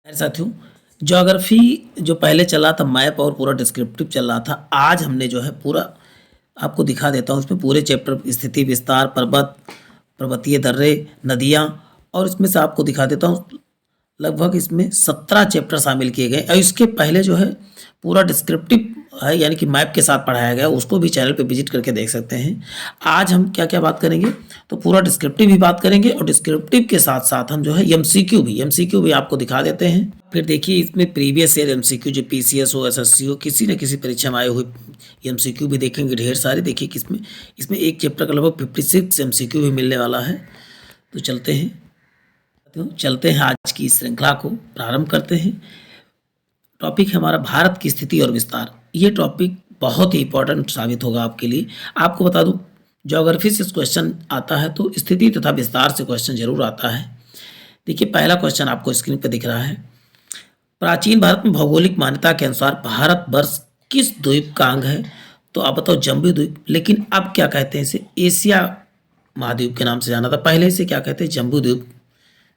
मेरे साथियों, ज्योग्राफी जो पहले चला था मैप और पूरा डिस्क्रिप्टिव चल रहा था। आज हमने जो है पूरा आपको दिखा देता हूँ। इसमें पूरे चैप्टर स्थिति विस्तार, पर्वत, पर्वतीय दर्रे, नदियाँ, और इसमें से आपको दिखा देता हूँ लगभग इसमें 17 चैप्टर शामिल किए गए। और इसके पहले जो है पूरा डिस्क्रिप्टिव है, यानी कि मैप के साथ पढ़ाया गया, उसको भी चैनल पे विजिट करके देख सकते हैं। आज हम क्या क्या बात करेंगे, तो पूरा डिस्क्रिप्टिव भी बात करेंगे, और डिस्क्रिप्टिव के साथ साथ हम जो है एमसीक्यू भी आपको दिखा देते हैं। फिर देखिए इसमें प्रीवियस ईयर एमसीक्यू जो पीसीएस हो, एसएससी हो, किसी न किसी परीक्षा में आए हुए एमसीक्यू भी देखेंगे ढेर सारे। देखिए किसमें इसमें एक चैप्टर का लगभग 56 एमसीक्यू भी मिलने वाला है। तो चलते हैं आज की इस श्रृंखला को प्रारंभ करते हैं। टॉपिक है हमारा भारत की स्थिति और विस्तार। ये टॉपिक बहुत ही इंपॉर्टेंट साबित होगा आपके लिए। आपको बता दूं, ज्योग्राफी से क्वेश्चन आता है तो स्थिति तथा विस्तार से क्वेश्चन जरूर आता है। देखिए पहला क्वेश्चन आपको स्क्रीन पर दिख रहा है। प्राचीन भारत में भौगोलिक मान्यता के अनुसार भारत वर्ष किस द्वीप का अंग है? तो आप बताओ जम्बू द्वीप। लेकिन अब क्या कहते हैं इसे? एशिया महाद्वीप के नाम से जाना था। पहले इसे क्या कहते हैं? जम्बू द्वीप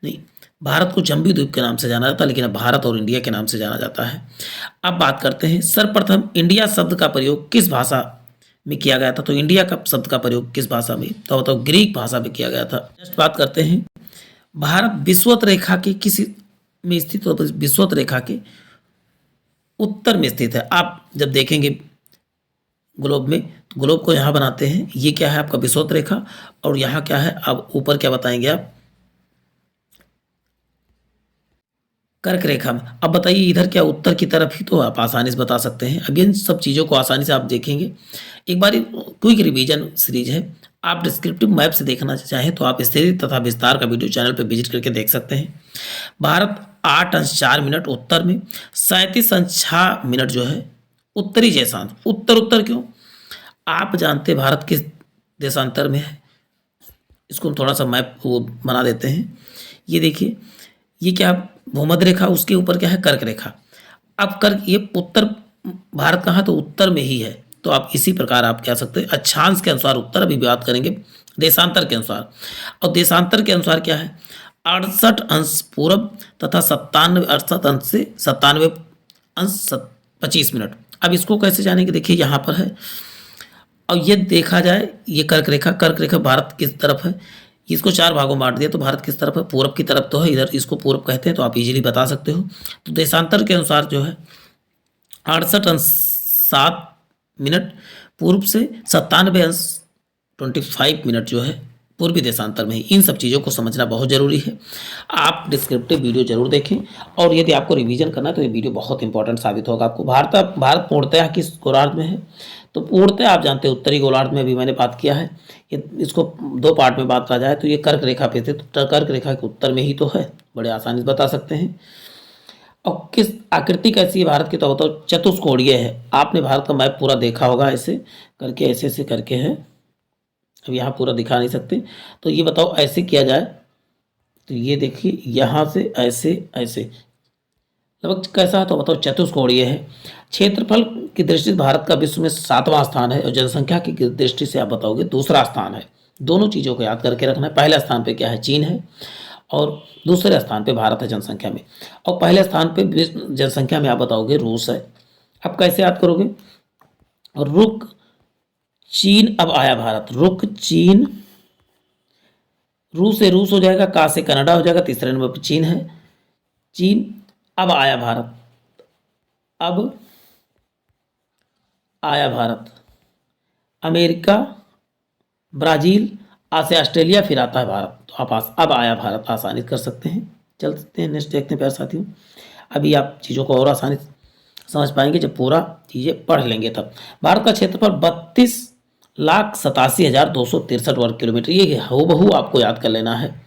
नहीं, भारत को जम्बू द्वीप के नाम से जाना जाता, लेकिन अब भारत और इंडिया के नाम से जाना जाता है। अब बात करते हैं सर्वप्रथम इंडिया शब्द का प्रयोग किस भाषा में किया गया था? तो इंडिया का शब्द का प्रयोग किस भाषा में? तो बताओ ग्रीक भाषा में किया गया था। नेक्स्ट बात करते हैं, भारत विषुवत रेखा के किस में स्थित? तो विषुवत रेखा के उत्तर में स्थित है। आप जब देखेंगे ग्लोब में, तो ग्लोब को यहाँ बनाते हैं, ये क्या है आपका विषुवत रेखा, और यहाँ क्या है, अब ऊपर क्या बताएंगे आप? कर्क रेखा में। अब बताइए इधर क्या उत्तर की तरफ ही? तो आप आसानी से बता सकते हैं। अब इन सब चीज़ों को आसानी से आप देखेंगे। एक बार क्विक रिवीजन सीरीज है, आप डिस्क्रिप्टिव मैप से देखना चाहें तो आप स्थिति तथा विस्तार का वीडियो चैनल पर विजिट करके देख सकते हैं। भारत 8 अंश 4 मिनट उत्तर में, 37 अंश 6 मिनट जो है उत्तरी जैसांत। उत्तर उत्तर क्यों? आप जानते हैं भारत किस देशांतर में है? इसको हम थोड़ा सा मैप वो बना देते हैं। ये देखिए, ये क्या भूमध्य रेखा, उसके ऊपर क्या है? कर्क रेखा। अब कर्क, ये उत्तर भारत कहाँ? तो उत्तर में ही है। तो आप इसी प्रकार आप कह सकते हैं अक्षांश के अनुसार उत्तर। अभी बात करेंगे देशांतर के अनुसार, और देशांतर के अनुसार क्या है? 68 अंश पूर्व तथा 68 अंश से 97 अंश 25 मिनट। अब इसको कैसे जानेंगे? देखिए यहाँ पर है, और ये देखा जाए, ये कर्क रेखा भारत किस तरफ है? इसको 4 भागों में बांट दिया, तो भारत किस तरफ है? पूरब की तरफ तो है, इधर इसको पूरब कहते हैं, तो आप इजीली बता सकते हो। तो देशांतर के अनुसार जो है 68 अंश 7 मिनट पूर्व से 97 अंश 25 मिनट जो है पूर्वी देशांतर में ही। इन सब चीज़ों को समझना बहुत ज़रूरी है। आप डिस्क्रिप्टिव वीडियो जरूर देखें, और यदि आपको रिवीजन करना है तो ये वीडियो बहुत इंपॉर्टेंट साबित होगा आपको। भारत पूर्णतः किस गोलार्ध में है? तो पूर्णतः आप जानते हैं उत्तरी गोलार्ध में। अभी मैंने बात किया है, ये इसको 2 पार्ट में बात करा जाए तो ये कर्क रेखा पे थे, तो कर्क रेखा के उत्तर में ही तो है। बड़े आसानी से बता सकते हैं। और किस आकृति कैसी है भारत की? तो बताओ चतुष्कोणीय है। आपने भारत का मैप पूरा देखा होगा, ऐसे करके ऐसे ऐसे करके है। अब यहाँ पूरा दिखा नहीं सकते, तो ये बताओ ऐसे किया जाए तो ये देखिए यहाँ से ऐसे ऐसे लगभग कैसा है? तो बताओ चतुष्कोणीय है। क्षेत्रफल की दृष्टि से भारत का विश्व में 7वां स्थान है, और जनसंख्या की दृष्टि से आप बताओगे दूसरा स्थान है। दोनों चीज़ों को याद करके रखना है। पहले स्थान पे क्या है? चीन है, और दूसरे स्थान पे भारत है जनसंख्या में। और पहले स्थान पे जनसंख्या में आप बताओगे रूस है। अब कैसे याद करोगे? और रुक चीन, अब आया भारत। रुक चीन, रूस से रूस हो जाएगा, का से कनाडा हो जाएगा, तीसरे नंबर पर चीन है। चीन, अब आया भारत। अब आया भारत, अमेरिका, ब्राज़ील, आ से ऑस्ट्रेलिया, फिर आता है भारत। तो आप अब आया भारत आसानी कर सकते हैं। चल सकते हैं, नेक्स्ट देखते हैं प्यारे साथियों। अभी आप चीज़ों को और आसानी समझ पाएंगे जब पूरा चीज़ें पढ़ लेंगे तब। भारत का क्षेत्रफल 32,87,263 वर्ग किलोमीटर। ये हूबहू आपको याद कर लेना है।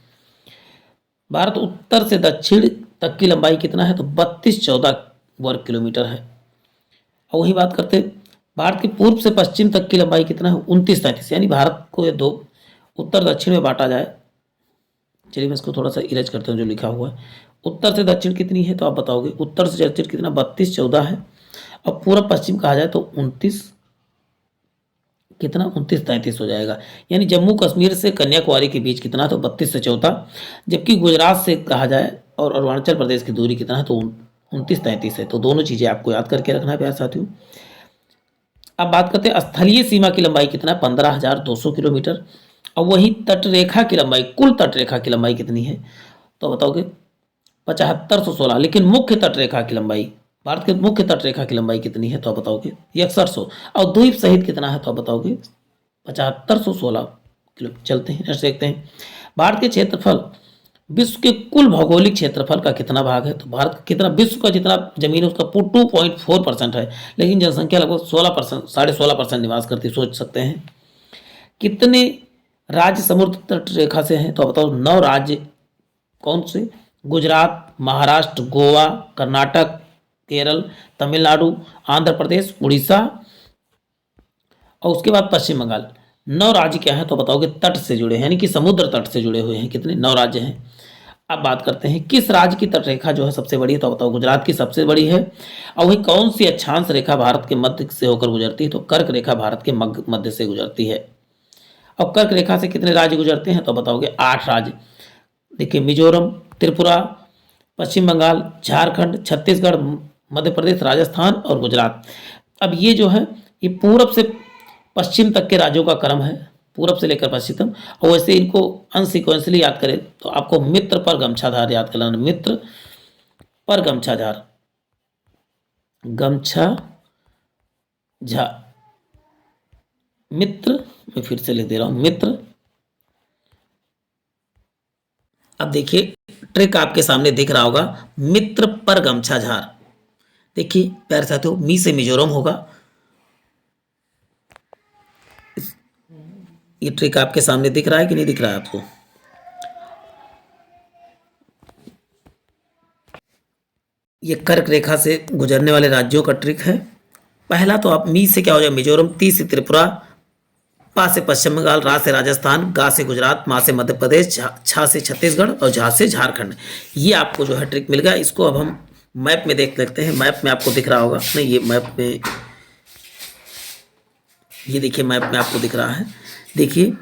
भारत उत्तर से दक्षिण तक की लंबाई कितना है? तो 3214 वर्ग किलोमीटर है। और वही बात करते हैं भारत के पूर्व से पश्चिम तक की लंबाई कितना है? 2933। यानी भारत को ये 2 उत्तर दक्षिण में बांटा जाए। चलिए मैं इसको थोड़ा सा इरेज करता हूँ जो लिखा हुआ है। उत्तर से दक्षिण कितनी है? तो आप बताओगे उत्तर से दक्षिण कितना? 3214 है। और पूर्व पश्चिम कहा जाए तो 29 कितना? 2933 हो जाएगा। यानी जम्मू कश्मीर से कन्याकुमारी के बीच कितना? तो 32 से 14। जबकि गुजरात से कहा जाए और अरुणाचल प्रदेश की दूरी कितना है, तो 29-33 है। तो दोनों चीज़ें आपको याद करके रखना है प्यारे साथियों। अब बात करते हैं स्थलीय सीमा की लंबाई कितना है, 15,200 किलोमीटर। और वही तटरेखा की लंबाई, कुल तटरेखा की लंबाई कितनी है, तो बताओगे 7516। लेकिन मुख्य तटरेखा की लंबाई, भारत के मुख्य तटरेखा की लंबाई कितनी है, तो आप बताओगे 6100। और द्वीप सहित कितना है, तो आप बताओगे 7516 किलो। चलते हैं नेक्स्ट देखते हैं। भारत के क्षेत्रफल विश्व के कुल भौगोलिक क्षेत्रफल का कितना भाग है, तो भारत का कितना, विश्व का जितना जमीन है उसका 2.4% है, लेकिन जनसंख्या लगभग 16%, 16.5% निवास करती है। सोच सकते हैं कितने राज्य समुद्र तट रेखा से हैं, तो बताओ 9 राज्य। कौन से, गुजरात, महाराष्ट्र, गोवा, कर्नाटक, केरल, तमिलनाडु, आंध्र प्रदेश, उड़ीसा और उसके बाद पश्चिम बंगाल। 9 राज्य क्या है, तो बताओगे तट से जुड़े हैं, यानी कि समुद्र तट से जुड़े हुए हैं। कितने, 9 राज्य हैं। अब बात करते हैं किस राज्य की तटरेखा जो है सबसे बड़ी है, तो बताओ गुजरात की सबसे बड़ी है। और वही कौन सी अक्षांश रेखा भारत के मध्य से होकर गुजरती है, तो कर्क रेखा भारत के मध्य से गुजरती है। और कर्क रेखा से कितने राज्य गुजरते हैं, तो बताओगे 8 राज्य। देखिए मिजोरम, त्रिपुरा, पश्चिम बंगाल, झारखंड, छत्तीसगढ़, मध्य प्रदेश, राजस्थान और गुजरात। अब ये जो है ये पूरब से पश्चिम तक के राज्यों का क्रम है, पूरब से लेकर पश्चिम तक। और वैसे इनको अनसिक्वेंसली याद करें तो आपको मित्र पर गमछाधार याद करना, मित्र पर गमछाधार, गमछा झा, मित्र, मैं फिर से लिख दे रहा हूं, मित्र। अब देखिए ट्रिक आपके सामने दिख रहा होगा, मित्र पर गमछाझार। देखिए प्यारे साथियों, मी से मिजोरम होगा। ये ट्रिक आपके सामने दिख रहा है कि नहीं दिख रहा है आपको? ये कर्क रेखा से गुजरने वाले राज्यों का ट्रिक है। पहला तो आप मी से क्या हो जाए मिजोरम, ती से त्रिपुरा, पा से पश्चिम बंगाल, रा से राजस्थान, गा से गुजरात, मा से मध्य प्रदेश, छा से छत्तीसगढ़ और झा से झारखंड। ये आपको जो है ट्रिक मिल गया। इसको अब हम मैप में देख लेते हैं। मैप में आपको दिख रहा होगा, नहीं ये मैप में, ये देखिए मैप में आपको दिख रहा है। देखिए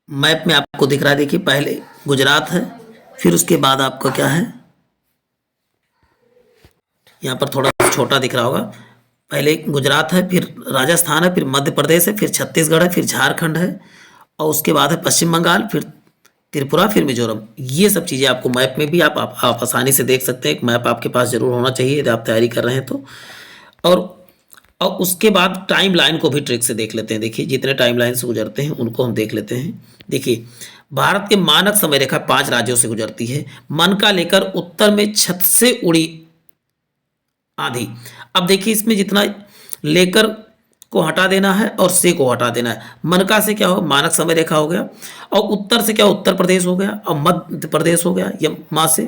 मैप में आपको दिख रहा है, देखिए पहले गुजरात है, फिर उसके बाद आपका क्या है, यहाँ पर थोड़ा छोटा दिख रहा होगा, पहले गुजरात है, फिर राजस्थान है, फिर मध्य प्रदेश है, फिर छत्तीसगढ़ है, फिर झारखंड है और उसके बाद है पश्चिम बंगाल, फिर त्रिपुरा, फिर मिजोरम। ये सब चीज़ें आपको मैप में भी आप आसानी से देख सकते हैं। एक मैप आपके पास जरूर होना चाहिए यदि आप तैयारी कर रहे हैं तो। और उसके बाद टाइम लाइन को भी ट्रिक से देख लेते हैं। देखिए जितने टाइम लाइन से गुजरते हैं उनको हम देख लेते हैं। देखिए भारत के मानक समय रेखा 5 राज्यों से गुजरती है। मन का लेकर उत्तर में छत से उड़ी आधी। अब देखिए इसमें जितना लेकर को हटा देना है और से को हटा देना है। मनका से क्या हो, मानक समय रेखा हो गया, और उत्तर से क्या, उत्तर प्रदेश हो गया, और मध्य प्रदेश हो गया ये माँ से,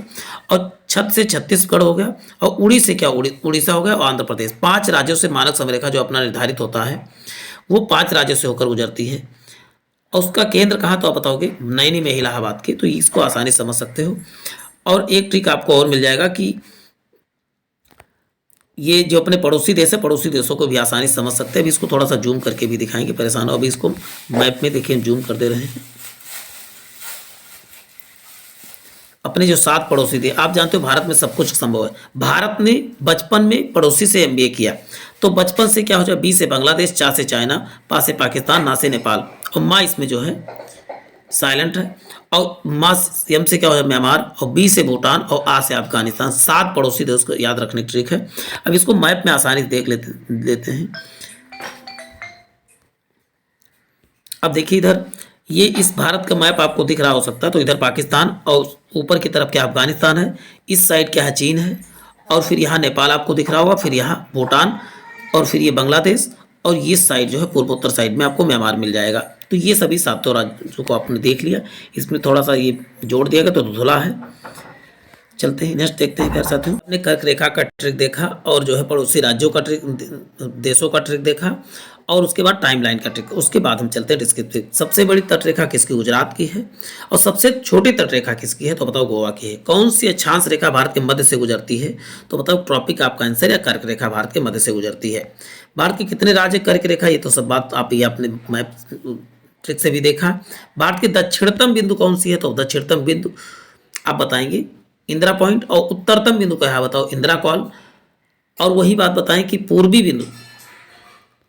और छत से छत्तीसगढ़ हो गया, और उड़ी से क्या, उड़ीसा हो गया, और आंध्र प्रदेश। 5 राज्यों से मानक समय रेखा जो अपना निर्धारित होता है वो 5 राज्यों से होकर गुजरती है। और उसका केंद्र कहाँ, तो आप बताओगे नैनी में, इलाहाबाद के। तो इसको आसानी से समझ सकते हो। और एक ट्रिक आपको और मिल जाएगा कि ये जो अपने पड़ोसी देश है, पड़ोसी देशों को भी आसानी से समझ सकते हैं। अभी इसको थोड़ा सा जूम करके भी दिखाएंगे, परेशान हो। अभी इसको मैप में देखिए जूम कर दे रहे हैं। अपने जो 7 पड़ोसी थे, आप जानते हो भारत में सब कुछ संभव है। भारत ने बचपन में पड़ोसी से एमबीए किया, तो बचपन से क्या हो जाए, बी से बांग्लादेश, चा से चाइना, पा से पाकिस्तान, ना से नेपाल, और माँ इसमें जो है साइलेंट है, और माँ एम से क्या हो जाए म्यांमार, और बी से भूटान, और आ से अफगानिस्तान। 7 पड़ोसी देश को याद रखने की ट्रिक है। अब इसको मैप में आसानी से देख लेते हैं। अब देखिए इधर ये इस भारत का मैप आपको दिख रहा हो सकता है, तो इधर पाकिस्तान, और ऊपर की तरफ क्या अफगानिस्तान है, इस साइड क्या है चीन है, और फिर यहाँ नेपाल आपको दिख रहा होगा, फिर यहाँ भूटान, और फिर ये बांग्लादेश, और ये साइड जो है पूर्वोत्तर साइड में आपको म्यांमार मिल जाएगा। तो ये सभी 7 राज्यों को आपने देख लिया। इसमें थोड़ा सा ये जोड़ दिया गया तो धुला है। चलते हैं नेक्स्ट देखते हैं प्यारे साथियों। हमने कर्क रेखा का ट्रिक देखा, और जो है पड़ोसी राज्यों का ट्रिक, देशों का ट्रिक देखा, और उसके बाद टाइमलाइन का ट्रिक। उसके बाद हम चलते हैं डिस्क्रिप्टिव। सबसे बड़ी तटरेखा किसकी, गुजरात की है। और सबसे छोटी तटरेखा किसकी है, तो बताओ गोवा की है। कौन सी अक्षांश रेखा भारत के मध्य से गुजरती है, तो बताओ ट्रॉपिक आपका आंसर, या कर्क रेखा भारत के मध्य से गुजरती है। भारत के कितने राज्य कर्क रेखा, ये तो सब बात आप ये अपने मैप ट्रिक से भी देखा। भारत की दक्षिणतम बिंदु कौन सी है, तो दक्षिणतम बिंदु आप बताएंगे इंदिरा पॉइंट, और उत्तरतम बिंदु क्या है बताओ, इंदिरा कॉल। और वही बात बताएं कि पूर्वी बिंदु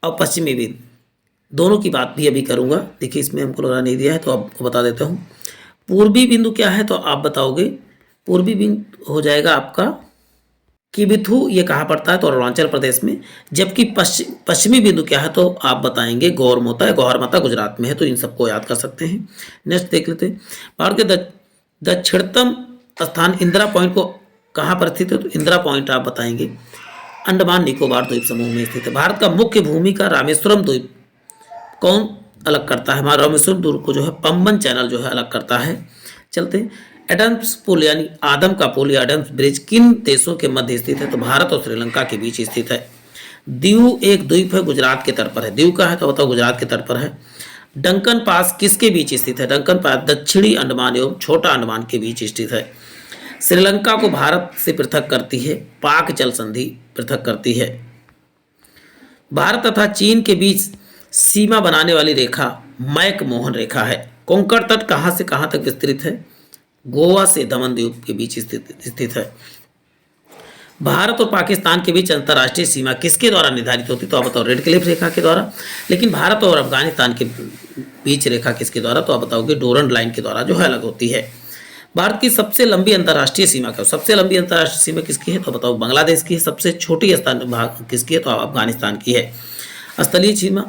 और पश्चिमी बिंदु दोनों की बात भी अभी करूंगा। देखिए इसमें हमको लगा नहीं दिया है तो आपको बता देता हूँ। पूर्वी बिंदु क्या है तो आप बताओगे, पूर्वी बिंदु हो जाएगा आपका किबिथु, ये कहाँ पड़ता है तो अरुणाचल प्रदेश में। जबकि पश्चिमी बिंदु क्या है तो आप बताएंगे गौरमाता, गौरमाता गुजरात में है, तो इन सबको याद कर सकते हैं। नेक्स्ट देख लेते हैं, भारत के दक्षिणतम स्थान इंदिरा पॉइंट को कहाँ पर स्थित है, तो इंदिरा पॉइंट आप बताएंगे अंडमान निकोबार द्वीप समूह में स्थित है। भारत का मुख्य भूमि का रामेश्वरम द्वीप कौन अलग करता है, हमारा रामेश्वरम द्वीप को जो है पंबन चैनल जो है अलग करता है। चलते हैं, एडम्स पुल यानी आदम का पुल या एडम्स ब्रिज किन देशों के मध्य स्थित है, तो भारत और श्रीलंका के बीच स्थित है। दीव एक द्वीप है, गुजरात के तट पर है। दीव का है तो बताओ गुजरात के तट पर है। डंकन पास किसके बीच स्थित है, डंकन पास दक्षिणी अंडमान एवं छोटा अंडमान के बीच स्थित है। श्रीलंका को भारत से पृथक करती है पाक जल संधि पृथक करती है। भारत तथा चीन के बीच सीमा बनाने वाली रेखा मैकमोहन रेखा है। कोंकण तट कहाँ से कहाँ तक विस्तृत है, गोवा से दमन द्वीप के बीच स्थित है। भारत और पाकिस्तान के बीच अंतर्राष्ट्रीय सीमा किसके द्वारा निर्धारित होती है, तो आप बताओ रेड क्लिफ रेखा के द्वारा। लेकिन भारत और अफगानिस्तान के बीच रेखा किसके द्वारा, तो आप बताओगे डोरंड लाइन के द्वारा जो है अलग होती है। भारत की सबसे लंबी अंतर्राष्ट्रीय सीमा क्या, सबसे लंबी अंतर्राष्ट्रीय सीमा किसकी है, तो बताओ बांग्लादेश की है। सबसे छोटी स्थान भाग किसकी है, तो अफगानिस्तान की है। स्थलीय सीमा,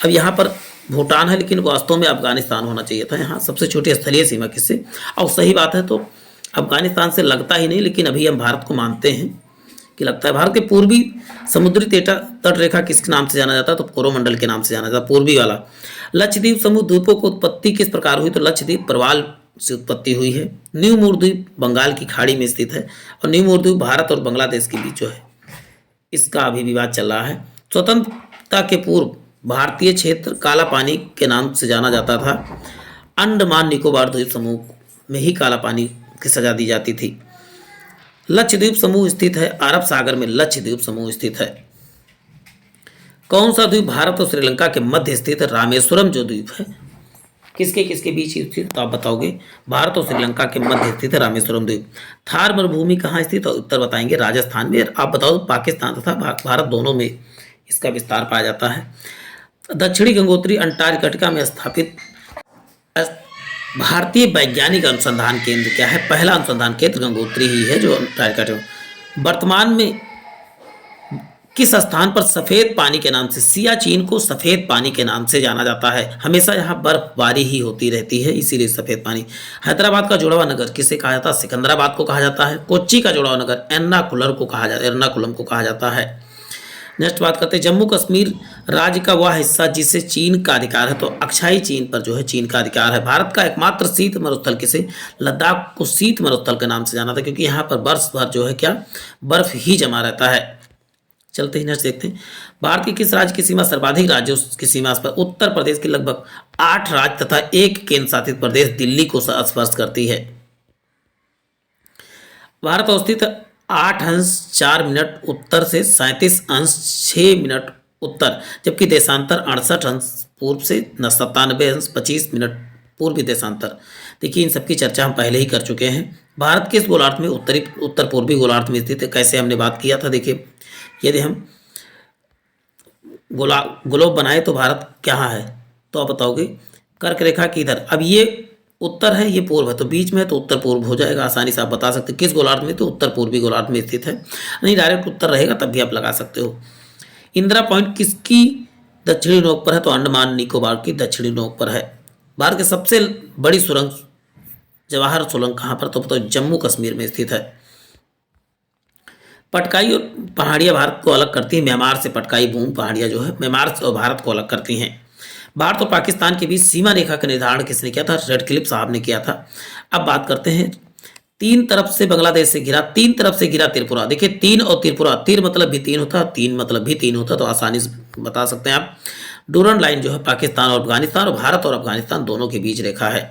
अब यहाँ पर भूटान है लेकिन वास्तव में अफगानिस्तान होना चाहिए था, यहाँ सबसे छोटी स्थलीय सीमा किससे, और सही बात है तो अफगानिस्तान से लगता ही नहीं, लेकिन अभी हम भारत को मानते हैं कि लगता है। भारत के पूर्वी समुद्री तट रेखा किस नाम से जाना जाता है, तो कोरोमंडल के नाम से जाना जाता है, पूर्वी वाला। लक्षद्वीप समूह द्वीपों की उत्पत्ति किस प्रकार हुई, तो लक्षद्वीप प्रवाल से उत्पत्ति हुई है। न्यू मूर द्वीप बंगाल की खाड़ी में स्थित है, और न्यू मूर द्वीप भारत और बांग्लादेश के बीच जो है इसका अभी विवाद चल रहा है। स्वतंत्रता के पूर्व भारतीय क्षेत्र काला पानी के नाम से जाना जाता था। अंडमान निकोबार द्वीप समूह में ही काला पानी की सजा दी जाती थी। लक्षद्वीप समूह स्थित है अरब सागर में, लक्षद्वीप समूह स्थित है। कौन सा द्वीप भारत और श्रीलंका के मध्य स्थित है, रामेश्वरम जो द्वीप है किसके किसके बीच स्थित, तो आप बताओगे भारत और श्रीलंका के मध्य स्थित है रामेश्वरम द्वीप। थार मरुभूमि कहाँ स्थित है, उत्तर बताएंगे राजस्थान में। आप बताओ पाकिस्तान तथा भारत दोनों में इसका विस्तार पाया जाता है। दक्षिणी गंगोत्री अंटार्कटिका में स्थापित भारतीय वैज्ञानिक अनुसंधान केंद्र क्या है, पहला अनुसंधान केंद्र गंगोत्री ही है जो अंटार्कटिका। वर्तमान में किस स्थान पर सफेद पानी के नाम से, सियाचिन को सफेद पानी के नाम से जाना जाता है। हमेशा यहाँ बर्फबारी ही होती रहती है इसीलिए सफेद पानी। हैदराबाद का जुड़वा नगर किसे कहा जाता है, सिकंदराबाद को कहा जाता है। कोच्चि का जुड़वा नगर एर्नाकुलम को कहा जाता है। नेक्स्ट बात करते हैं, जम्मू कश्मीर राज्य का वह हिस्सा जिसे चीन का अधिकार है, तो अक्षाई चीन पर जो है चीन का अधिकार है। भारत का एकमात्र शीत मरुस्थल किसे, लद्दाख को शीत मरुस्थल के नाम से जाना था क्योंकि यहाँ पर वर्ष भर जो है क्या बर्फ ही जमा रहता है। चलते ही नेक्स्ट देखते हैं, भारत की किस राज्य की सीमा सर्वाधिक राज्यों की सीमा पर, उत्तर प्रदेश की लगभग 8 राज्य तथा 1 केंद्र शासित प्रदेश दिल्ली को स्पर्श करती है। भारत अवस्थित 8 अंश 4 मिनट उत्तर से 37 अंश 6 मिनट उत्तर, जबकि देशांतर 68 अंश पूर्व से 97 अंश 25 मिनट पूर्वी देशांतर। देखिए इन सबकी चर्चा हम पहले ही कर चुके हैं। भारत किस गोलार्ध में, उत्तर पूर्वी गोलार्ध में स्थित है, कैसे हमने बात किया था। देखिए यदि हम ग्लोब बनाए तो भारत कहाँ है, तो आप बताओगे कर्क रेखा की इधर। अब ये उत्तर है ये पूर्व है तो बीच में है तो उत्तर पूर्व हो जाएगा, आसानी से आप बता सकते हैं किस गोलार्ध में, तो उत्तर पूर्वी गोलार्ध में स्थित है। नहीं डायरेक्ट उत्तर रहेगा तब भी आप लगा सकते हो। इंदिरा पॉइंट किसकी दक्षिणी नोक पर है, तो अंडमान निकोबार की दक्षिणी नोक पर है। भारत की सबसे बड़ी सुरंग जवाहर सुरंग कहाँ पर, तो बताओ जम्मू कश्मीर में स्थित है। पटकाई और पहाड़ियाँ भारत को अलग करती हैं, म्यांमार से पटकाई भूमि पहाड़ियाँ जो है म्यांमार और भारत को अलग करती हैं। भारत और पाकिस्तान के बीच सीमा रेखा का निर्धारण किसने किया था, रेड क्लिफ साहब ने किया था। अब बात करते हैं, 3 तरफ से बांग्लादेश से घिरा, 3 तरफ से घिरा त्रिपुरा। देखिए 3 और त्रिपुरा, तीर मतलब भी 3 होता है, 3 मतलब भी 3 होता है, तो आसानी से बता सकते हैं आप। डूरन लाइन जो है पाकिस्तान और अफगानिस्तान और भारत और अफगानिस्तान दोनों के बीच रेखा है।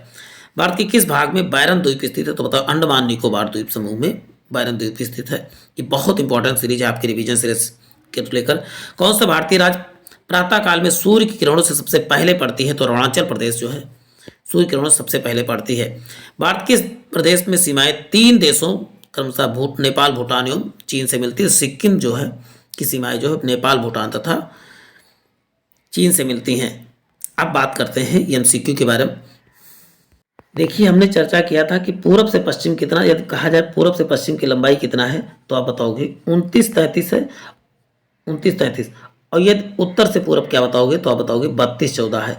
भारत के किस भाग में बैरन द्वीप स्थित है, तो बताओ अंडमान निकोबार द्वीप समूह में बैरन द्वीप स्थित है। ये बहुत इंपॉर्टेंट सीरीज है आपकी रिवीजन सीरीज के लेकर। कौन सा भारतीय राज्य प्रातः काल में सूर्य की किरणों से सबसे पहले पड़ती है, तो अरुणाचल प्रदेश जो है सूर्य किरणों से सबसे पहले पड़ती है। भारत के प्रदेश में सीमाएं 3 देशों क्रमशः नेपाल, भूटान एवं चीन से मिलती है। सिक्किम जो है की सीमाएं जो है नेपाल, भूटान तथा चीन से मिलती हैं। अब बात करते हैं एमसीक्यू के बारे में। देखिए, हमने चर्चा किया था कि पूरब से पश्चिम कितना, यदि कहा जाए पूरब से पश्चिम की लंबाई कितना है, तो आप बताओगे 29-33 है, 29-33। और यदि उत्तर से पूरब क्या बताओगे, तो आप बताओगे 32-14 है।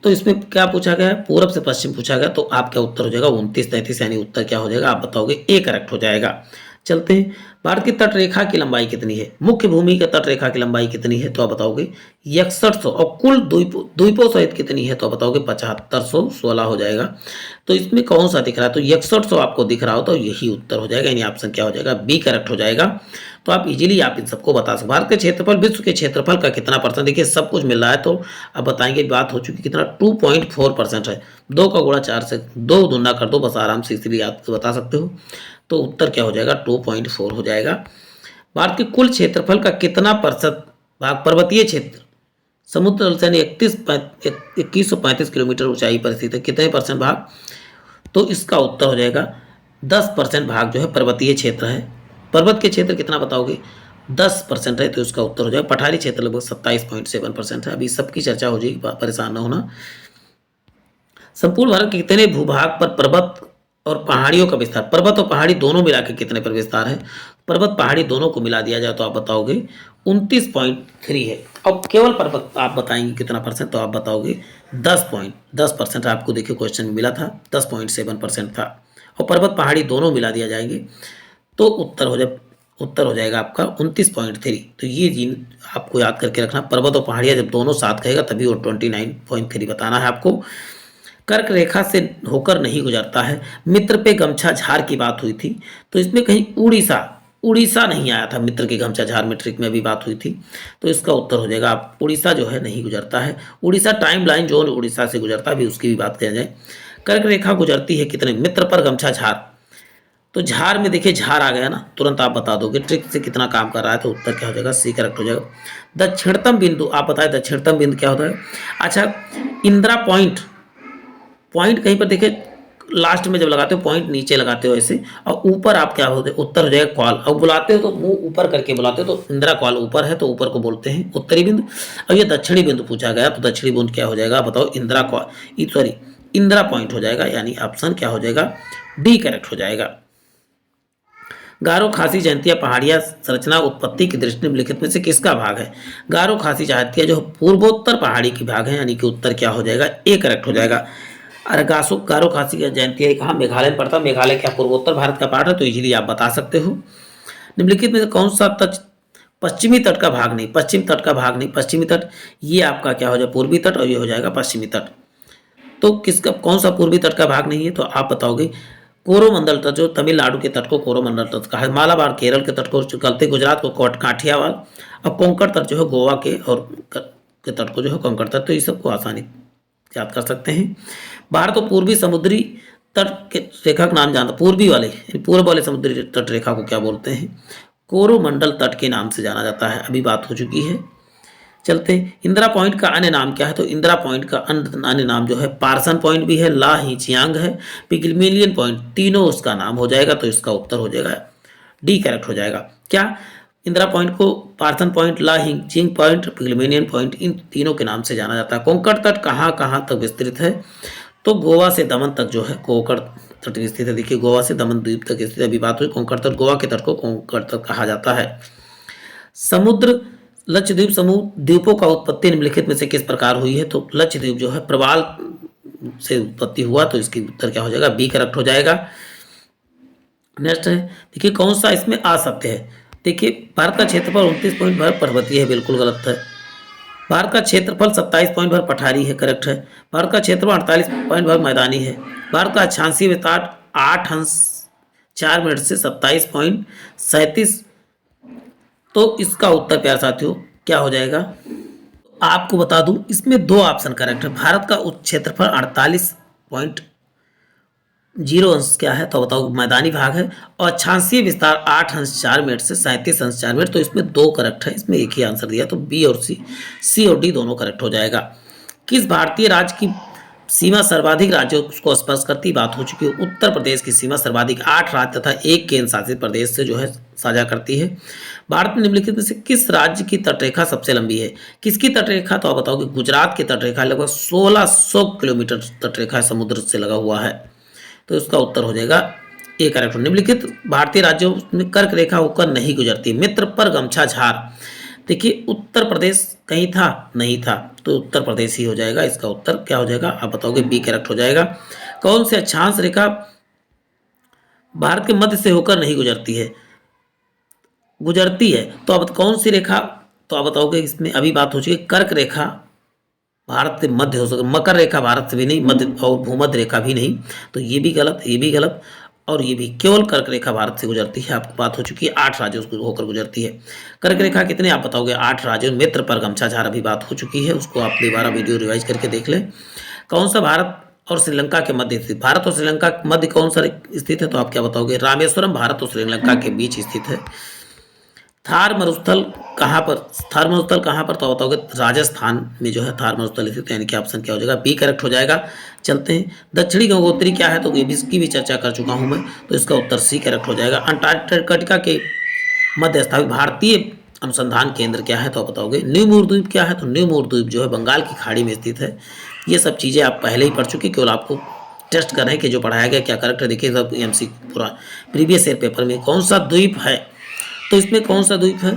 तो इसमें क्या पूछा गया है, पूरब से पश्चिम पूछा गया, तो आप क्या उत्तर हो जाएगा 29-33, यानी उत्तर क्या हो जाएगा, आप बताओगे ए करेक्ट हो जाएगा। चलते हैं, भारत की तट रेखा की लंबाई कितनी है, मुख्य भूमि की तट रेखा की लंबाई कितनी है, तो आप बताओगे 6100। और कुल द्वीपों सहित कितनी है, तो आप बताओगे 7516 हो जाएगा। तो इसमें कौन सा दिख रहा है, तो 6100 आपको दिख रहा हो तो यही उत्तर हो जाएगा, यानी ऑप्शन क्या हो जाएगा, बी करेक्ट हो जाएगा। तो आप इजीली आप इन सबको बता सकते। भारत के क्षेत्रफल विश्व के क्षेत्रफल का कितना परसेंट, देखिए सब कुछ मिल रहा है, तो अब बताएंगे, बात हो चुकी कितना 2.4% है। 2 का गुणा 4 से 2 दूना कर दो, बस आराम से इसीलिए आप बता सकते हो। तो उत्तर क्या हो जाएगा, 2.4 हो जाएगा। भारत के कुल क्षेत्रफल का कितना प्रतिशत भाग पर्वतीय क्षेत्र समुद्र तल से 2135 किलोमीटर ऊंचाई पर स्थित है, कितने परसेंट भाग, तो इसका उत्तर हो जाएगा 10% भाग जो है पर्वतीय क्षेत्र है। पर्वत के क्षेत्र कितना बताओगे, 10% है, तो इसका उत्तर हो जाएगा। पठारी क्षेत्र लगभग 27.7% है। अभी सबकी चर्चा हो जाएगी, परेशान न होना। संपूर्ण भारत के कितने भूभाग पर पर्वत और पहाड़ियों का विस्तार, पर्वत और पहाड़ी दोनों मिला के कितने पर विस्तार है, पर्वत पहाड़ी दोनों को मिला दिया जाए तो आप बताओगे 29.3 है। अब केवल पर्वत आप बताएंगे कितना परसेंट, तो आप बताओगे 10% आपको देखिए क्वेश्चन में मिला था, 10.7% था। और पर्वत पहाड़ी दोनों मिला दिया जाएंगे तो उत्तर हो जाएगा आपका 29.3। तो ये जीन आपको याद करके रखना, पर्वत और पहाड़ियाँ जब दोनों साथ कहेगा तभी वो 29.3 बताना है आपको। कर्क रेखा से होकर नहीं गुजरता है, मित्र पे गमछा झार की बात हुई थी, तो इसमें कहीं उड़ीसा नहीं आया था। मित्र के गमछा झार में ट्रिक में भी बात हुई थी, तो इसका उत्तर हो जाएगा आप उड़ीसा जो है नहीं गुजरता है। Orissa time line zone Orissa से गुजरता है, भी उसकी भी बात किया जाए। कर्क रेखा गुजरती है कितने, मित्र पर गमछा झार, तो झार में देखिए झार आ गया ना, तुरंत आप बता दोगे ट्रिक से कितना काम कर रहा है, तो उत्तर क्या हो जाएगा, सी करेक्ट हो जाएगा। दक्षिणतम बिंदु आप बताएं, दक्षिणतम बिंदु क्या होता है। अच्छा, इंदिरा पॉइंट कहीं पर देखिए लास्ट में जब लगाते हो पॉइंट नीचे लगाते हो ऐसे, और ऊपर आप क्या होते, उत्तर हो जाएगा कॉल। और बुलाते हो तो मुंह ऊपर करके बुलाते हो, तो इंदिरा कॉल ऊपर है तो ऊपर को बोलते हैं उत्तरी बिंदु। और ये दक्षिणी बिंदु पूछा गया, तो दक्षिणी बिंदु क्या हो जाएगा बताओ, Indira call, sorry Indira point हो जाएगा, यानी ऑप्शन क्या हो जाएगा, डी करेक्ट हो जाएगा। गारो खासी जयंतिया पहाड़िया संरचना उत्पत्ति की दृष्टि निम्नलिखित में से किसका भाग है। गारो खासी जयंतिया जो पूर्वोत्तर पहाड़ी की भाग है, यानी कि उत्तर क्या हो जाएगा, ए करेक्ट हो जाएगा। अरे गारो खासी जयंतिया कहाँ, मेघालय में पड़ता है। मेघालय क्या पूर्वोत्तर भारत का पार्ट है, तो इजीली आप बता सकते हो। निम्नलिखित में से कौन सा तट पश्चिमी तट का भाग नहीं, पश्चिमी तट ये आपका क्या हो जाएगा, पूर्वी तट, और ये हो जाएगा पश्चिमी तट। तो किसका कौन सा पूर्वी तट का भाग नहीं है, तो आप बताओगे कोरोमंडल तट, जो तमिलनाडु के तट को कोरोमंडल तट कहा है। मालाबार केरल के तट को चलते, गुजरात को काठियावाड़, और कोंकण तट जो है गोवा के, और के तट को जो है कोंकण तट। तो ये सबको आसानी याद कर सकते हैं। भारत और पूर्वी समुद्री तट के रेखा का नाम जानता, पूर्व वाले समुद्री तट रेखा को क्या बोलते हैं, कोरोमंडल तट के नाम से जाना जाता है, अभी बात हो चुकी है। चलते हैं, इंदिरा पॉइंट का अन्य नाम क्या है, तो इंदिरा पॉइंट का अन्य नाम जो है पार्सन पॉइंट भी है, ला हिचियांग है, पिग्मेलियन पॉइंट, तीनों उसका नाम हो जाएगा, तो इसका उत्तर हो जाएगा डी करेक्ट हो जाएगा। क्या इंदिरा पॉइंट को पार्सन पॉइंट, ला हिचियांग पॉइंट, पिग्मेलियन पॉइंट, इन तीनों के नाम से जाना जाता है। कोंकण तट कहाँ कहाँ तक विस्तृत है, तो गोवा से दमन तक जो है कोंकण तट स्थित है। देखिए गोवा से दमन द्वीप तक स्थित, अभी बात हुई कोंकण तट, गोवा के तट को कोंकण तट कहा जाता है। समुद्र लक्षद्वीप समूह द्वीपों का उत्पत्ति निम्नलिखित में से किस प्रकार हुई है, तो लक्षद्वीप जो है प्रवाल से उत्पत्ति हुआ, तो इसकी उत्तर क्या हो जाएगा, बी करेक्ट हो जाएगा। नेक्स्ट है, देखिए कौन सा इसमें असत्य है। देखिए भारत का क्षेत्रफल 29 पॉइंट भर पर्वतीय है, बिल्कुल गलत है। भारत का क्षेत्रफल 27 पॉइंट भर पठारी है, करेक्ट है। भारत का क्षेत्रफल 48 पॉइंट भर मैदानी है। भारत का अक्षांशीय विस्तार 8 अंश 4 मिनट से 27.37, तो इसका उत्तर प्यारे साथियों क्या हो जाएगा, आपको बता दूं, इसमें 2 ऑप्शन करेक्ट है। भारत का क्षेत्रफल 48 पॉइंट जीरो अंश क्या है तो बताओ मैदानी भाग है। और अक्षांशीय विस्तार 8 अंश 4 मिनट से 37 अंश 4 मिनट, तो इसमें दो करेक्ट है, इसमें एक ही आंसर दिया, तो बी और सी और डी दोनों करेक्ट हो जाएगा। किस भारतीय राज्य की सीमा सर्वाधिक राज्यों को स्पर्श करती, बात हो चुकी है। उत्तर प्रदेश की सीमा सर्वाधिक 8 राज्य तथा एक केंद्र शासित प्रदेश से जो है साझा करती है। भारत में निम्नलिखित में से किस राज्य की तटरेखा सबसे लंबी है। किसकी तटरेखा तो आप बताओ कि गुजरात की तटरेखा लगभग 1600 किलोमीटर तटरेखा समुद्र से लगा हुआ है, तो इसका उत्तर हो जाएगा ए करेक्ट। निम्नलिखित भारतीय राज्यों में कर्क रेखा होकर नहीं गुजरती। मित्र पर गमछा झार, देखिए उत्तर प्रदेश कहीं था नहीं था, तो उत्तर प्रदेश ही हो जाएगा। इसका उत्तर क्या हो जाएगा आप बताओगे, बी करेक्ट हो जाएगा। कौन से अक्षांश रेखा भारत के मध्य से होकर नहीं गुजरती है, गुजरती है तो अब कौन सी रेखा तो आप बताओगे, इसमें अभी बात हो चुकी है कर्क रेखा भारत से मध्य हो सके, मकर रेखा भारत से भी नहीं, मध्य और भूमध्य रेखा भी नहीं, तो ये भी गलत, ये भी गलत और ये भी, केवल कर्क रेखा भारत से गुजरती है। आपको बात हो चुकी है 8 राज्यों से होकर गुजरती है। कर्क रेखा कितने आप बताओगे, 8 राज्यों। मित्र पर गमछा झार अभी बात हो चुकी है, उसको आप दोबारा वीडियो रिवाइज करके देख लें। कौन सा भारत और श्रीलंका के मध्य स्थित, भारत और श्रीलंका के मध्य कौन सा स्थित है तो आप क्या बताओगे, रामेश्वरम भारत और श्रीलंका के बीच स्थित है। थार मरुस्थल कहाँ पर, थार मरुस्थल कहाँ पर तो बताओगे राजस्थान में जो है थार मरुस्थल स्थित है, यानी कि ऑप्शन क्या हो जाएगा, बी करेक्ट हो जाएगा। चलते हैं दक्षिणी गंगोत्री क्या है तो इसकी भी चर्चा कर चुका हूँ मैं, तो इसका उत्तर सी करेक्ट हो जाएगा। अंटार्कटिका के मध्य स्थापित भारतीय अनुसंधान केंद्र क्या है तो आप बताओगे। न्यू मूर द्वीप क्या है तो न्यू मूर द्वीप जो है बंगाल की खाड़ी में स्थित है। ये सब चीज़ें आप पहले ही पढ़ चुके, केवल आपको टेस्ट कर रहे हैं कि जो पढ़ाया गया क्या करेक्ट है। देखिए सब एमसी पूरा प्रीवियस ईयर पेपर में कौन सा द्वीप है, तो इसमें कौन सा द्वीप है,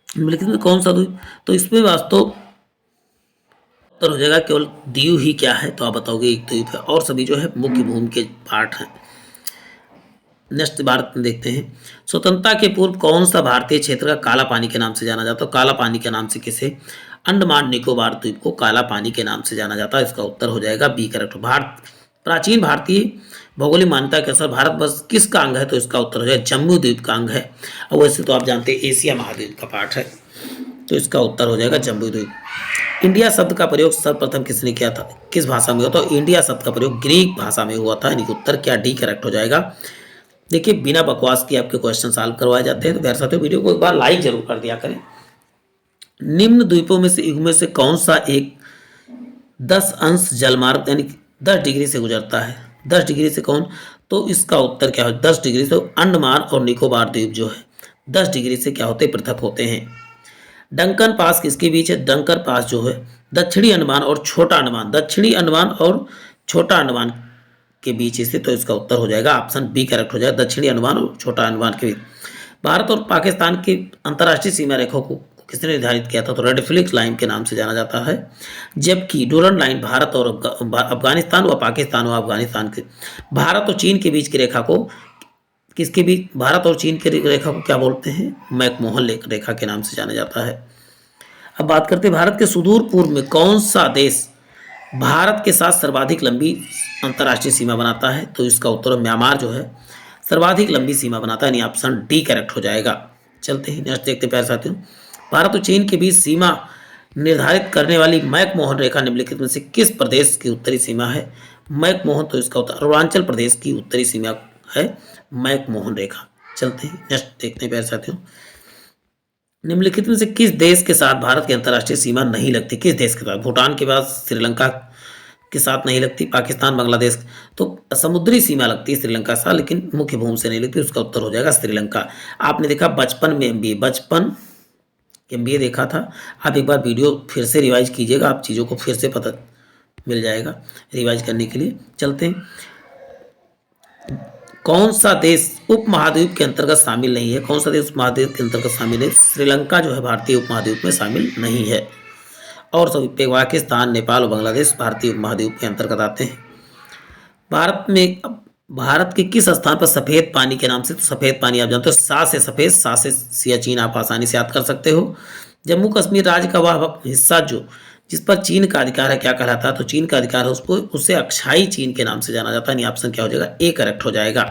निम्नलिखित में कौन सा द्वीप, तो इसमें वास्तव उत्तर हो जाएगा केवल दीव ही क्या है तो आप बताओगे एक द्वीप है, और सभी जो है मुख्य भूमि के पार्ट हैं। नेक्स्ट भारत में देखते हैं, स्वतंत्रता के पूर्व कौन सा भारतीय क्षेत्र का काला पानी के नाम से जाना जाता है, काला पानी के नाम से किसे, अंडमान निकोबार द्वीप को काला पानी के नाम से जाना जाता है। इसका उत्तर हो जाएगा बी करेक्ट। भारत प्राचीन भारतीय भौगोलिक मान्यता के अनुसार भारत वर्ष किसका अंग है तो इसका उत्तर हो जाएगा जम्मू द्वीप का अंग है, और वैसे तो आप जानते हैं एशिया महाद्वीप का पार्ट है, तो इसका उत्तर हो जाएगा जम्बू द्वीप। इंडिया शब्द का प्रयोग सर्वप्रथम किसने किया था, किस भाषा में हुआ था, तो इंडिया शब्द का प्रयोग ग्रीक भाषा में हुआ था, यानी कि उत्तर क्या डी करेक्ट हो जाएगा। देखिए बिना बकवास के आपके क्वेश्चन सॉल्व करवाए जाते हैं, तो प्यारे साथियों वीडियो को एक बार लाइक जरूर कर दिया करें। निम्न द्वीपों में से युग में से कौन सा एक 10 अंश जलमार्ग यानी 10 डिग्री से गुजरता है, 10 डिग्री से कौन, तो इसका उत्तर क्या है 10 डिग्री से अंडमान और निकोबार द्वीप जो है 10 डिग्री से क्या होते पृथक होते हैं। डंकन पास किसके बीच है, डंकर पास जो है दक्षिणी अंडमान और छोटा अंडमान, दक्षिणी अंडमान और छोटा अंडमान के बीच स्थित, तो इसका उत्तर हो जाएगा ऑप्शन बी करेक्ट हो जाएगा, दक्षिणी अंडमान और छोटा अंडमान के बीच। भारत और पाकिस्तान की अंतर्राष्ट्रीय सीमा रेखा को किसने निर्धारित किया था तो रेड फ्लिक्स लाइन के नाम से जाना जाता है, जबकि डोरन लाइन भारत और अफगानिस्तान व पाकिस्तान व अफगानिस्तान के, भारत और चीन के बीच की रेखा को किसके बीच, भारत और चीन की रेखा को क्या बोलते हैं, मैकमोहन रेखा के नाम से जाना जाता है। अब बात करते हैं भारत के सुदूर पूर्व में कौन सा देश भारत के साथ सर्वाधिक लंबी अंतर्राष्ट्रीय सीमा बनाता है, तो इसका उत्तर म्यांमार जो है सर्वाधिक लंबी सीमा बनाता है, यानी ऑप्शन डी करेक्ट हो जाएगा। चलते हैं नेक्स्ट देखते हैं प्यारे साथियों, भारत और चीन के बीच सीमा निर्धारित करने वाली मैकमोहन रेखा निम्नलिखित में से किस प्रदेश की उत्तरी सीमा है, मैकमोहन, तो इसका उत्तर अरुणाचल प्रदेश की उत्तरी सीमा है मैकमोहन रेखा। चलते हैं नेक्स्ट देखते हैं प्यारे साथियों, निम्नलिखित में से किस देश के साथ भारत की अंतर्राष्ट्रीय सीमा नहीं लगती, किस देश के साथ, भूटान के बाद श्रीलंका के साथ नहीं लगती, पाकिस्तान बांग्लादेश, तो समुद्री सीमा लगती है श्रीलंका से लेकिन मुख्य भूमि से नहीं लगती, उसका उत्तर हो जाएगा श्रीलंका। आपने देखा बचपन में एमबीए, बचपन एमबीए देखा था, आप एक बार वीडियो फिर से रिवाइज कीजिएगा, आप चीज़ों को फिर से पता मिल जाएगा रिवाइज करने के लिए। चलते हैं, कौन सा देश उपमहाद्वीप के अंतर्गत शामिल नहीं है, कौन सा देश उपमहाद्वीप के अंतर्गत शामिल है, श्रीलंका जो है भारतीय उपमहाद्वीप में शामिल नहीं है, और सभी पाकिस्तान, नेपाल और बांग्लादेश भारतीय उपमहाद्वीप के अंतर्गत आते हैं। भारत में भारत के किस स्थान पर सफ़ेद पानी के नाम से, तो सफ़ेद पानी आप जानते हो सा से सफ़ेद, सा से सियाचिन आप आसानी से याद कर सकते हो। जम्मू कश्मीर राज्य का वह हिस्सा जो जिस पर चीन का अधिकार है क्या कहलाता है, तो चीन का अधिकार है उसको उसे अक्षाई चीन के नाम से जाना जाता है, ऑप्शन क्या हो जाएगा ए करेक्ट हो जाएगा।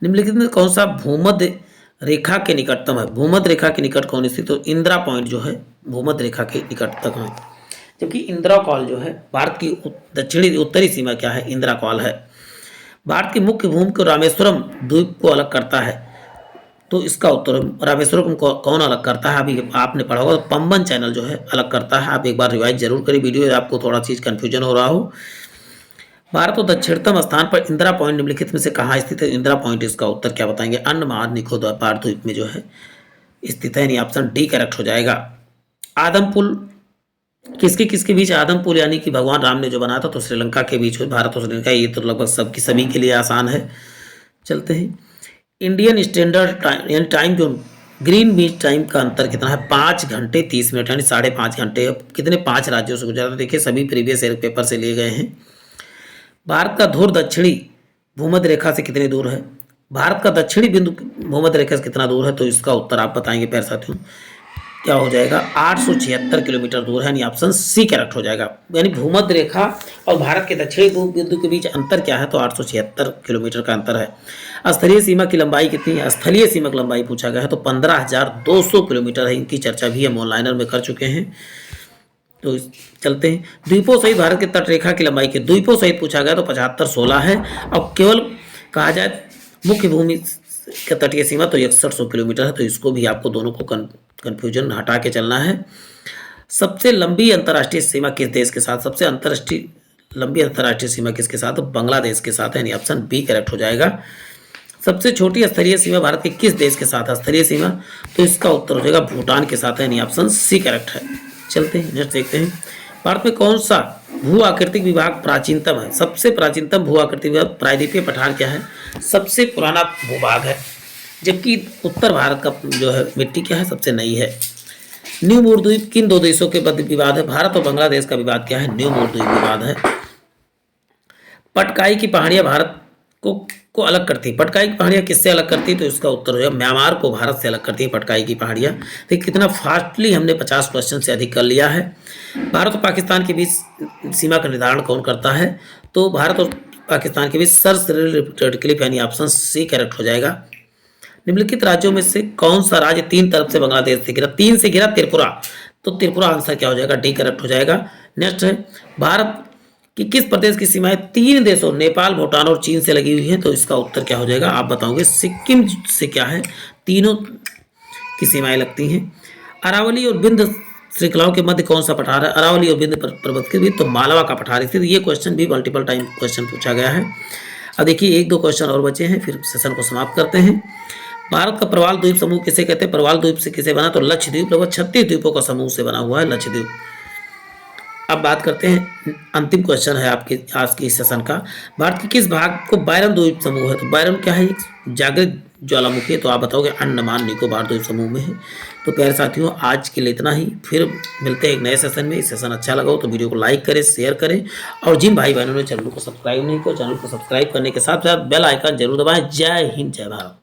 निम्नलिखित में कौन सा भूमध्य रेखा के निकटतम है, भूमध्य रेखा के निकट कौन स्थित, तो इंदिरा पॉइंट जो है भूमध्य रेखा के निकटतम है, जबकि इंदिरा कॉल जो है भारत की दक्षिणी उत्तरी सीमा क्या है, इंदिरा कॉल है। भारत की मुख्य भूमि को रामेश्वरम द्वीप को अलग करता है, तो इसका उत्तर रामेश्वरम को कौन अलग करता है? अभी आपने पढ़ा होगा, तो पंबन चैनल जो है अलग करता है। आप एक बार रिवाइज जरूर करिए वीडियो, आपको थोड़ा चीज कंफ्यूजन हो रहा हो। भारत और दक्षिणतम स्थान पर इंदिरा पॉइंट निम्नलिखित में से कहाँ स्थित है? इंदिरा पॉइंट इसका उत्तर क्या बताएंगे? अंडमान निकोबार द्वीप में जो है स्थित है, यानी ऑप्शन डी करेक्ट हो जाएगा। आदम पुल किसके किसके बीच? आदम पुल यानी कि भगवान राम ने जो बनाया था, तो श्रीलंका के बीच हुई, भारत और श्रीलंका, ये तो लगभग सबकी सभी के लिए आसान है। चलते हैं, इंडियन स्टैंडर्ड टाइम यानी टाइम जोन ग्रीन बीच टाइम का अंतर कितना है? 5 घंटे 30 मिनट यानी 5.5 घंटे। कितने 5 राज्यों से गुजरा था? देखिए सभी प्रीवियस ईयर पेपर से लिए गए हैं। भारत का ध्रुव दक्षिणी भूमध्य रेखा से कितनी दूर है? भारत का दक्षिणी बिंदु भूमध्य रेखा से कितना दूर है? तो इसका उत्तर आप बताएंगे प्यारे साथियों, क्या हो जाएगा? 876 किलोमीटर दूर है, यानी ऑप्शन सी करेक्ट हो जाएगा। यानी भूमध्य रेखा और भारत के दक्षिणी बिंदु के बीच अंतर क्या है? तो 876 किलोमीटर का अंतर है। स्थलीय सीमा की लंबाई कितनी है? स्थलीय सीमा की लंबाई पूछा गया है, तो 15,200 किलोमीटर है। इनकी चर्चा भी हम ऑनलाइनर में कर चुके हैं। तो चलते हैं, द्वीपों सहित भारत के तट रेखा की लंबाई के द्वीपों सहित पूछा गया तो 7516 है। अब केवल कहा जाए मुख्य भूमि के तटीय सीमा तो 6100 किलोमीटर है। तो इसको भी आपको दोनों को कंफ्यूजन हटा के चलना है। सबसे लंबी अंतर्राष्ट्रीय सीमा किस देश के साथ? सबसे लंबी अंतर्राष्ट्रीय सीमा किसके साथ? बांग्लादेश के साथ है, यानी ऑप्शन बी करेक्ट हो जाएगा। सबसे छोटी स्थलीय सीमा भारत के किस देश के साथ है? स्थलीय सीमा, तो इसका उत्तर हो जाएगा भूटान के साथ है, यानी ऑप्शन सी करेक्ट है। चलते हैं नेक्स्ट देखते हैं, भारत में कौन सा भू आकृतिक विभाग प्राचीनतम है? सबसे प्राचीनतम भू आकृतिक विभाग प्रायद्वीपीय पठार क्या है? सबसे पुराना भूभाग है। जबकि उत्तर भारत का जो है मिट्टी क्या है? सबसे नई है। न्यू मूर द्वीप किन दो देशों के मध्य विवाद है? भारत और बांग्लादेश का विवाद क्या है? न्यू मूर द्वीप विवाद है। पटकाई की पहाड़ियां भारत को अलग करती है। पटकाई की पहाड़ियां किससे अलग करती है? तो इसका उत्तर हो जाएगा म्यांमार को भारत से अलग करती है पटकाई की पहाड़ियां। तो कितना फास्टली हमने 50 क्वेश्चन से अधिक कर लिया है। भारत और पाकिस्तान के बीच सीमा का निर्धारण कौन करता है? तो भारत और पाकिस्तान के बीच सर क्लिप यानी ऑप्शन सी करेक्ट हो जाएगा। निम्नलिखित राज्यों में से कौन सा राज्य 3 तरफ से बांग्लादेश से घिरा? 3 से घिरा त्रिपुरा, तो त्रिपुरा आंसर क्या हो जाएगा? डी करेक्ट हो जाएगा। नेक्स्ट है, भारत कि किस प्रदेश की सीमाएं 3 देशों नेपाल, भूटान और चीन से लगी हुई है? तो इसका उत्तर क्या हो जाएगा? आप बताओगे सिक्किम से क्या है? तीनों की सीमाएं लगती हैं। अरावली और विंध्य श्रृंखलाओं के मध्य कौन सा पठार है? अरावली और विंध्य पर्वत के बीच तो मालवा का पठार स्थित। ये क्वेश्चन भी मल्टीपल टाइम क्वेश्चन पूछा गया है। अब देखिए 1-2 क्वेश्चन और बचे हैं, फिर सेशन को समाप्त करते हैं। भारत का प्रवाल द्वीप समूह किसे कहते हैं? प्रवाल द्वीप से किसे बना? तो लक्षद्वीप, लगभग 36 द्वीपों का समूह से बना हुआ है लक्षद्वीप। अब बात करते हैं, अंतिम क्वेश्चन है आपके आज के इस सेशन का। भारत के किस भाग को बायरन द्वीप समूह है? तो बायरन क्या है? एक जागृत ज्वालामुखी है। तो आप बताओगे अंडमान निकोबार द्वीप समूह में है। तो प्यारे साथियों, आज के लिए इतना ही, फिर मिलते हैं एक नए सेशन में। इस सेशन अच्छा लगा हो तो वीडियो को लाइक करें, शेयर करें, और जिन भाई बहनों ने चैनल को सब्सक्राइब नहीं किया, चैनल को सब्सक्राइब करने के साथ साथ बेल आइकन जरूर दबाएं। जय हिंद, जय भारत।